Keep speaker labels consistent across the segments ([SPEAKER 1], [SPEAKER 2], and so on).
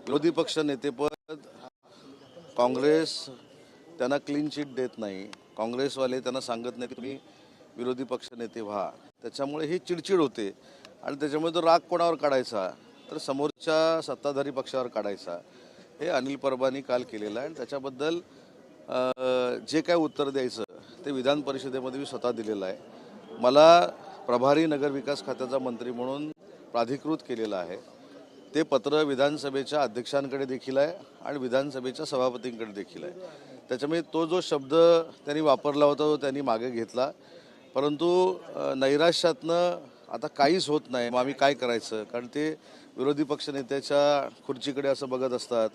[SPEAKER 1] विरोधी पक्ष नेतेपद काँग्रेस त्यांना क्लीन चिट देत नाही. काँग्रेसवाले त्यांना सांगत नाही की तुम्ही विरोधी पक्ष नेते व्हा. त्याच्यामुळे ही चिडचिड होते आणि त्याच्यामुळे तो राग कोणावर काढायचा तर समोरच्या सत्ताधारी पक्षावर काढायचा. हे अनिल परबांनी काल केलेलं आहे आणि त्याच्याबद्दल जे काय उत्तर द्यायचं ते विधान परिषदेमध्ये मी स्वतः दिलेलं आहे. मला प्रभारी नगरविकास खात्याचा मंत्री म्हणून प्राधिकृत केलेलं आहे. ते पत्र विधानसभेच्या अध्यक्षांकडे देखील आहे आणि विधानसभेच्या सभापतींकडे देखील आहे. त्याच्यामुळे तो जो शब्द त्यांनी वापरला होता तो त्यांनी मागे घेतला. परंतु नैराश्यातनं आता काहीच होत नाही. मग आम्ही काय करायचं, कारण ते विरोधी पक्षनेत्याच्या खुर्चीकडे असं बघत असतात,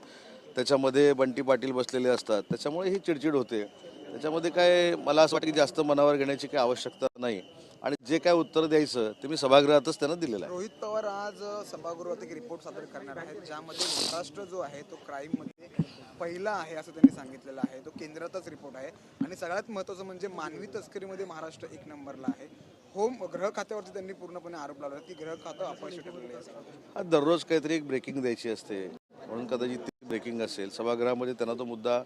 [SPEAKER 1] त्याच्यामध्ये बंटी पाटील बसलेले असतात, त्याच्यामुळे ही चिडचिड होते. त्याच्यामध्ये काय मला असं वाटतं की जास्त मनावर घेण्याची काही आवश्यकता नाही आणि जे काय उत्तर द्यायचं ते मी सभागृहातच त्यांना दिलेलं आहे.
[SPEAKER 2] रोहित पवार आज सभागृहात एक रिपोर्ट सादर करणार आहेत ज्यामध्ये महाराष्ट्र जो आहे तो क्राईममध्ये पहिला आहे असं त्यांनी सांगितलेलं आहे. तो केंद्रातच रिपोर्ट आहे आणि सगळ्यात महत्त्वाचं म्हणजे मानवी तस्करीमध्ये महाराष्ट्र 1 नंबरला आहे. गृह खात्यावरती त्यांनी पूर्णपणे आरोप लावला की गृह खातं अपयशी ठरलेलं आहे.
[SPEAKER 1] दररोज काहीतरी एक ब्रेकिंग द्यायची असते म्हणून कदाचित ती ब्रेकिंग असेल. सभागृहामध्ये त्यांना तो मुद्दा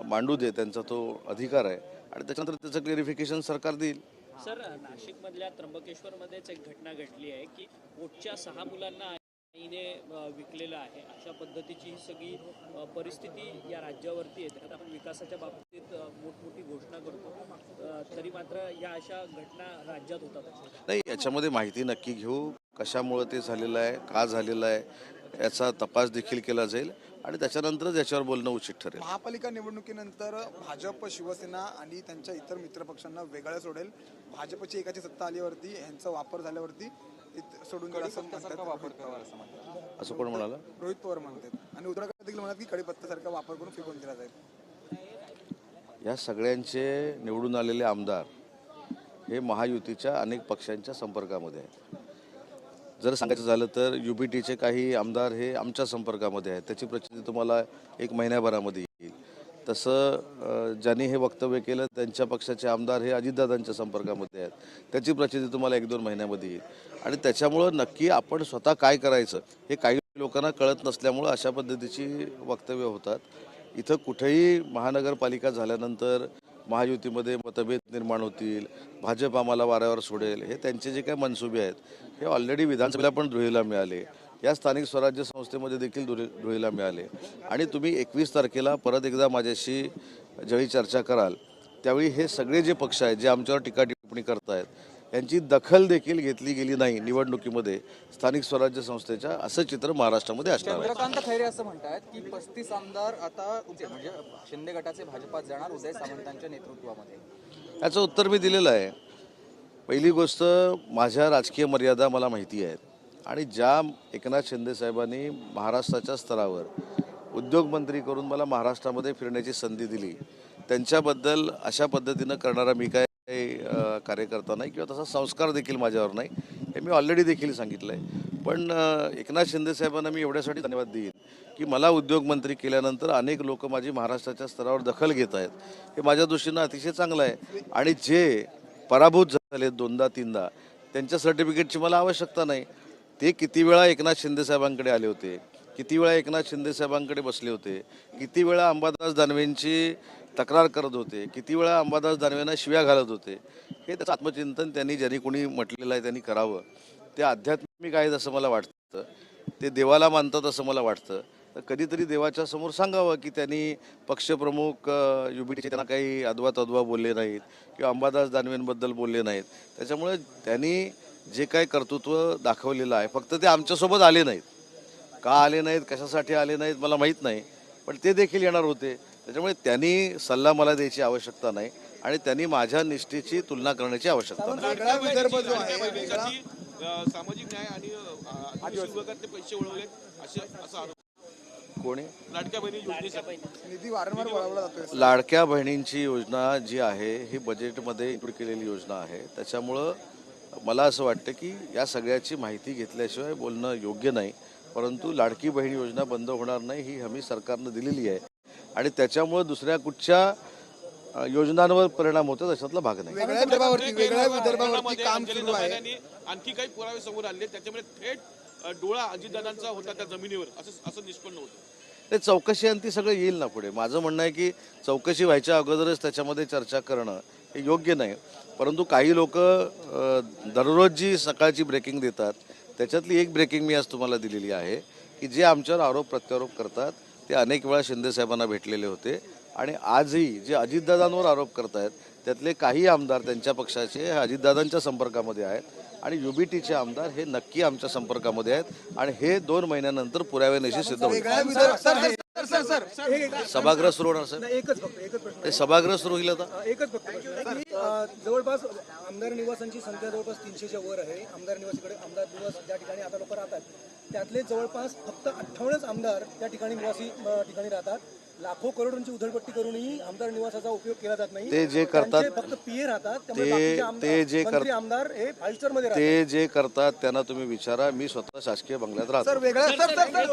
[SPEAKER 1] मांडू दे, त्यांचा तो अधिकार आहे आणि त्याच्यानंतर त्याचं क्लिअरिफिकेशन सरकार देईल.
[SPEAKER 3] सर, नाशिकमधल्या त्र्यंबकेश्वरमध्येच एक घटना घडली आहे की पोटच्या 6 मुलांना आईने विकलेलं आहे. अशा पद्धतीची ही सगळी परिस्थिती या राज्यावरती येते. आता आपण विकासाच्या बाबतीत मोठमोठी घोषणा करतो तरी मात्र या अशा घटना राज्यात होतात.
[SPEAKER 1] नाही, याच्यामध्ये माहिती नक्की घेऊ, कशामुळे ते झालेलं आहे, का झालेलं आहे याचा तपास देखील केला जाईल आणि त्याच्यानंतरच याच्यावर बोलणं उचित ठरेल.
[SPEAKER 2] महापालिका निवडणुकीनंतर भाजप, शिवसेना आणि त्यांच्या इतर मित्रपक्षांना वेगळं सोडेल. भाजपची एकाची सत्ता आल्यावरती यांचा वापर झाल्यावरती सोडून गेला असं म्हणतात.
[SPEAKER 1] असं कोण म्हणाला?
[SPEAKER 2] रोहित पवार म्हणतात आणि उत्तराखंड देखील म्हणतात की कडीपत्त्यासारखा वापर करून फेकून दिला जाईल.
[SPEAKER 1] या सगळ्यांचे निवडून आलेले आमदार हे महायुतीच्या अनेक पक्षांच्या संपर्कामध्ये आहेत. जर सांगायचं झालं तर UBTचे काही आमदार हे आमच्या संपर्कामध्ये आहेत. त्याची प्रचिती तुम्हाला 1 महिन्याभरामध्ये येईल. तसं ज्यांनी हे वक्तव्य केलं त्यांच्या पक्षाचे आमदार हे अजितदादांच्या संपर्कामध्ये आहेत. त्याची प्रचिती तुम्हाला 1-2 महिन्यामध्ये येईल आणि त्याच्यामुळं नक्की आपण स्वतः काय करायचं हे काही लोकांना कळत नसल्यामुळं अशा पद्धतीची वक्तव्य होतात. इथं कुठेही महानगरपालिका झाल्यानंतर महायुतीमध्ये मतभेद निर्माण होतील, भाजप आम्हाला वाऱ्यावर सोडेल, हे त्यांचे जे काही मनसुबे आहेत हे ऑलरेडी विधानसभेला पण धुळीला मिळाले, या स्थानिक स्वराज्य संस्थेमध्ये देखील धुळीला मिळाले आणि तुम्ही 21 तारखेला परत एकदा माझ्याशी ज्यावेळी चर्चा कराल त्यावेळी हे सगळे जे पक्ष आहेत जे आमच्यावर टीका टिप्पणी करतायत यांची दखल देखील घेतली गेली नाही निवडणुकीमध्ये स्थानिक स्वराज्य संस्थेच्या, असं चित्र महाराष्ट्रामध्ये असणार आहे.
[SPEAKER 4] चंद्रकांत खैरे असं म्हणतात की 35 आमदार आता म्हणजे शिंदे गटाचे भाजपात जाणार उदय सामंतांच्या नेतृत्वामध्ये.
[SPEAKER 1] याचं उत्तर मी दिलेलं आहे. पहिली गोष्ट, माझ्या राजकीय मर्यादा मला माहिती आहेत आणि ज्या एकनाथ शिंदे साहेबांनी महाराष्ट्राच्या स्तरावर उद्योगमंत्री करून मला महाराष्ट्रामध्ये फिरण्याची संधी दिली, त्यांच्याबद्दल अशा पद्धतीनं करणारा मी काय कार्यकर्ता नाही किंवा तसा संस्कार देखील माझ्यावर नाही, हे मी ऑलरेडी देखील सांगितलं आहे. पण एकनाथ शिंदे साहेबांना मी एवढ्यासाठी धन्यवाद देईन की मला उद्योगमंत्री केल्यानंतर अनेक लोक माझी महाराष्ट्राच्या स्तरावर दखल घेत आहेत. हे माझ्या दृष्टीनं अतिशय चांगलं आहे आणि जे पराभूत झाले 2दा-3दा त्यांच्या सर्टिफिकेटची मला आवश्यकता नाही. ते किती वेळा एकनाथ शिंदे साहेबांकडे आले होते, किती वेळा एकनाथ शिंदे साहेबांकडे बसले होते, किती वेळा अंबादास दानवेंची तक्रार करत होते, किती वेळा अंबादास दानवेंना शिव्या घालत होते, हे त्याचं आत्मचिंतन ज्यांनी कोणी म्हटलेलं आहे त्यांनी करावं. ते आध्यात्मिक आहेत असं मला वाटतं, ते देवाला मानतात असं मला वाटतं. तर कधीतरी देवाच्या समोर सांगावं की त्यांनी पक्षप्रमुख UBTचे त्यांना काही अद्वा बोलले नाहीत किंवा अंबादास दानवेंबद्दल बोलले नाहीत. त्याच्यामुळे त्यांनी जे काही कर्तृत्व दाखवलेलं आहे, फक्त ते आमच्यासोबत आले नाहीत. का आले नाहीत, कशासाठी आले नाहीत मला माहीत नाही, पण ते देखील येणार होते. त्याच्यामुळे त्यांनी सल्ला मला द्यायची आवश्यकता नाही आणि त्यांनी माझ्या निष्ठेची तुलना करण्याची आवश्यकता नाही.
[SPEAKER 2] वेगळा विदर्भ जो आहे
[SPEAKER 5] सामाजिक न्याय आणि आदिवासी विभागातले पैसे वळवले असा आरोप
[SPEAKER 1] कोणी?
[SPEAKER 5] लाडक्या बहिणी योजनेसाठी
[SPEAKER 2] निधी वारंवार वळवला जातोय.
[SPEAKER 1] लाडक्या बहिणींची योजना जी आहे ही बजेटमध्ये इन्क्लूड केलेली योजना आहे. त्याच्यामुळं मला असं वाटतं की या सगळ्याची माहिती घेतल्याशिवाय बोलणं योग्य नाही. परंतु लाडकी बहीण योजना बंद होणार नाही ही हमी सरकारनं दिलेली आहे आणि त्याच्यामुळे दुसऱ्या कुठच्या योजनांवर परिणाम होतो अशातला भाग नाही.
[SPEAKER 2] वेगळ्या विदर्भावरती काम सुरू आहे.
[SPEAKER 5] आणखी काही पुरावे समोर आले त्याच्यामुळे थेट डोळा अजितदादांचा होता त्या जमिनीवर असं निष्पन्न होतं.
[SPEAKER 1] ते चौकशी आणि ती सगळं येईल ना पुढे. माझं म्हणणं आहे की चौकशी व्हायच्या अगोदरच त्याच्यामध्ये चर्चा करणं हे योग्य नाही. परंतु काही लोक दररोज जी सकाळची ब्रेकिंग देतात त्याच्यातली एक ब्रेकिंग मी आज तुम्हाला दिलेली आहे की जे आमच्यावर आरोप प्रत्यारोप करतात ते अनेक वेळा शिंदेसाहेबांना भेटलेले होते आणि आजही जे अजितदादांवर आरोप करतायत त्यातले काही आमदार त्यांच्या पक्षाचे हे अजितदादांच्या संपर्कामध्ये आहेत आणि युबीटीचे आमदार हे नक्की आमच्या संपर्कामध्ये आहेत आणि हे 2 महिन्यानंतर पुराव्यानिशी सिद्ध होईल. सभागृह सुरू होणार सर,
[SPEAKER 6] एकच प्रश्न
[SPEAKER 1] ते सभागृह सुरू होईल आता.
[SPEAKER 6] एकच फक्त प्रश्न की जवळपास आमदार निवासांची संख्या जवळपास 300च्या वर आहे. आमदार निवासीकडे आमदार निवास ज्या ठिकाणी आता लोक राहतात त्यातले जवळपास फक्त 58च आमदार त्या ठिकाणी निवासी ठिकाणी राहतात. लाखो करोडोंची उधळपट्टी करूनही आमदार निवासाचा उपयोग केला जात नाही.
[SPEAKER 1] ते जे करतात
[SPEAKER 6] त्यांचे फक्त पीए राहतात. त्यामुळे बाकीचे मंत्री आमदार हे 5 स्टार मध्ये राहतात.
[SPEAKER 1] ते जे करतात त्यांना तुम्ही विचारा. मी स्वतः शासकीय बंगल्यात राहतो.
[SPEAKER 2] वेगळं